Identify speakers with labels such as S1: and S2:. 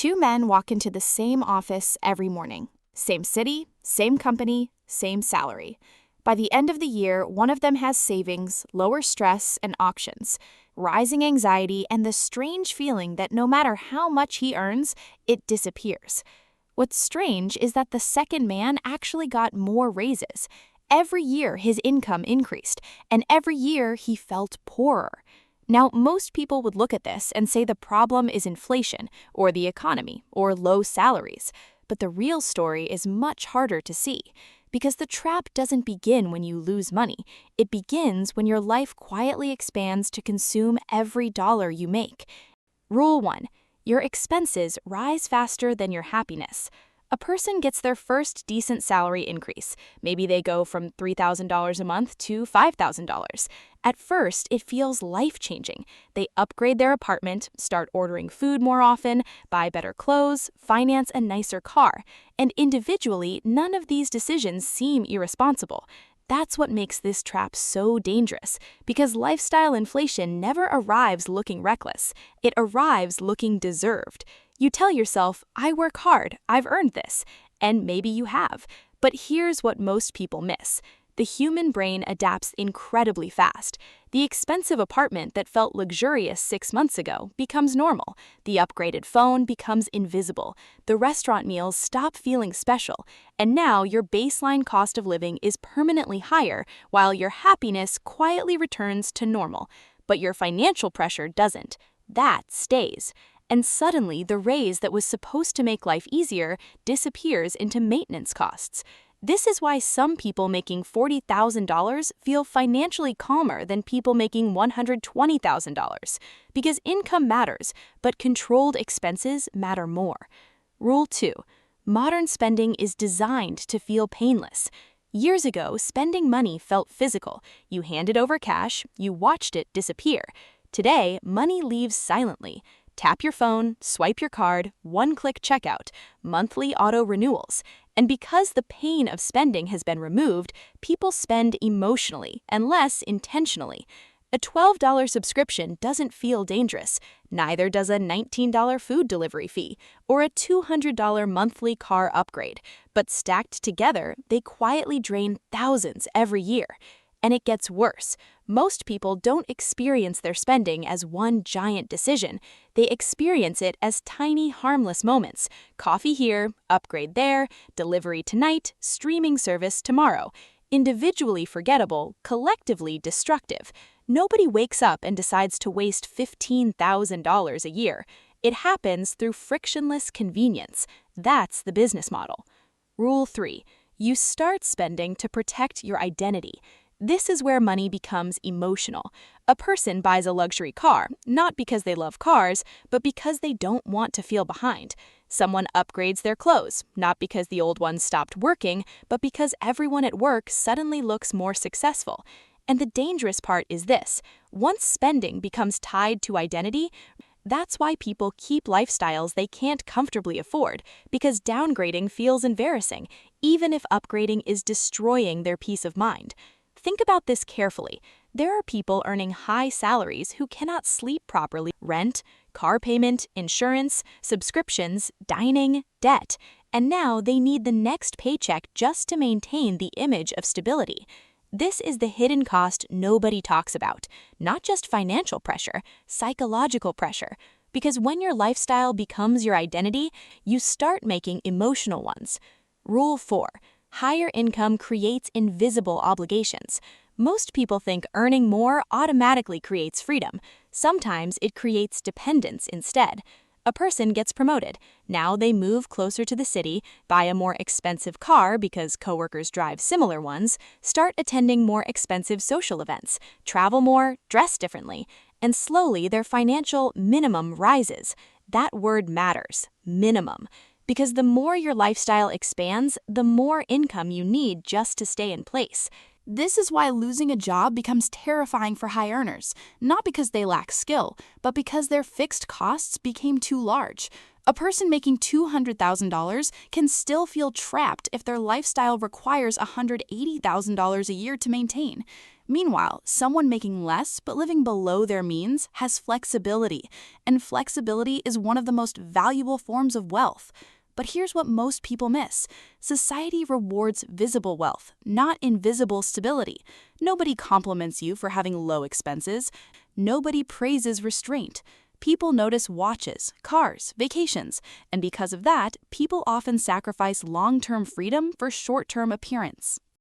S1: Two men walk into the same office every morning. Same city, same company, same salary. By the end of the year, one of them has savings, lower stress, and options, rising anxiety, and the strange feeling that no matter how much he earns, it disappears. What's strange is that the second man actually got more raises. Every year his income increased, and every year he felt poorer. Now, most people would look at this and say the problem is inflation, or the economy, or low salaries. But the real story is much harder to see, because the trap doesn't begin when you lose money. It begins when your life quietly expands to consume every dollar you make. Rule 1. Your expenses rise faster than your happiness. A person gets their first decent salary increase. Maybe they go from $3,000 a month to $5,000. At first, it feels life-changing. They upgrade their apartment, start ordering food more often, buy better clothes, finance a nicer car. And individually, none of these decisions seem irresponsible. That's what makes this trap so dangerous, because lifestyle inflation never arrives looking reckless. It arrives looking deserved. You tell yourself, I work hard, I've earned this, and maybe you have. But here's what most people miss. The human brain adapts incredibly fast. The expensive apartment that felt luxurious 6 months ago becomes normal. The upgraded phone becomes invisible. The restaurant meals stop feeling special. And now your baseline cost of living is permanently higher, while your happiness quietly returns to normal. But your financial pressure doesn't. That stays. And suddenly, the raise that was supposed to make life easier disappears into maintenance costs. This is why some people making $40,000 feel financially calmer than people making $120,000. Because income matters, but controlled expenses matter more. Rule 2. Modern spending is designed to feel painless. Years ago, spending money felt physical. You handed over cash, you watched it disappear. Today, money leaves silently. Tap your phone, swipe your card, one-click checkout, monthly auto-renewals. And because the pain of spending has been removed, people spend emotionally and less intentionally. A $12 subscription doesn't feel dangerous. Neither does a $19 food delivery fee or a $200 monthly car upgrade. But stacked together, they quietly drain thousands every year. And it gets worse. Most people don't experience their spending as one giant decision. They experience it as tiny, harmless moments. Coffee here, upgrade there, delivery tonight, streaming service tomorrow. Individually forgettable, collectively destructive. Nobody wakes up and decides to waste $15,000 a year. It happens through frictionless convenience. That's the business model. Rule 3. You start spending to protect your identity. This is where money becomes emotional. A person buys a luxury car, not because they love cars, but because they don't want to feel behind. Someone upgrades their clothes, not because the old ones stopped working, but because everyone at work suddenly looks more successful. And the dangerous part is this: once spending becomes tied to identity, that's why people keep lifestyles they can't comfortably afford, because downgrading feels embarrassing, even if upgrading is destroying their peace of mind. Think about this carefully. There are people earning high salaries who cannot sleep properly. Rent, car payment, insurance, subscriptions, dining, debt. And now they need the next paycheck just to maintain the image of stability. This is the hidden cost nobody talks about. Not just financial pressure, psychological pressure. Because when your lifestyle becomes your identity, you start making emotional ones. Rule 4. Higher income creates invisible obligations. Most people think earning more automatically creates freedom. Sometimes it creates dependence instead. A person gets promoted. Now they move closer to the city, buy a more expensive car because coworkers drive similar ones, start attending more expensive social events, travel more, dress differently, and slowly their financial minimum rises. That word matters, minimum. Because the more your lifestyle expands, the more income you need just to stay in place. This is why losing a job becomes terrifying for high earners, not because they lack skill, but because their fixed costs became too large. A person making $200,000 can still feel trapped if their lifestyle requires $180,000 a year to maintain. Meanwhile, someone making less but living below their means has flexibility, and flexibility is one of the most valuable forms of wealth. But here's what most people miss. Society rewards visible wealth, not invisible stability. Nobody compliments you for having low expenses. Nobody praises restraint. People notice watches, cars, vacations, and because of that, people often sacrifice long-term freedom for short-term appearance.